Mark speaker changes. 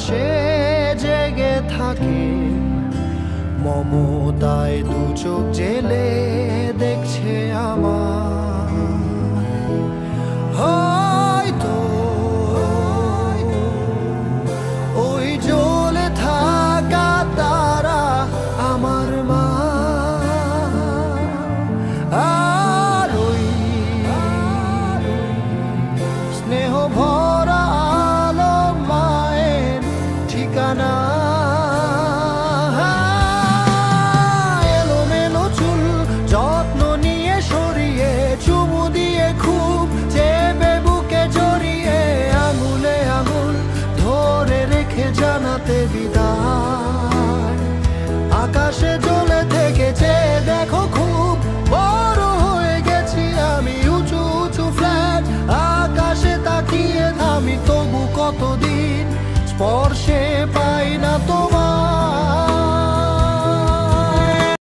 Speaker 1: পাশে জেগে থাকে, মমতায় দু চোখ জেলে দেখছে আমার। হয়তো ওই জ্বলে থাকা তারা আমার মা, আর ওই স্নেহ ভরা আলো মায়ের ঠিকানা। এলোমেলো চুল যত্ন নিয়ে সরিয়ে, চুমু দিয়ে খুব চেপে বুকে জড়িয়ে, আঙুলে আঙুল ধরে রেখে জানাতে বিদায়। আকাশে জ্বলে থেকেছে দেখো খুব বড় হয়ে গেছি আমি, উঁচু উঁচু ফ্ল্যাট আকাশে তাকিয়ে থামি, তবু কতদিন স্পর্শে পাই না তোমার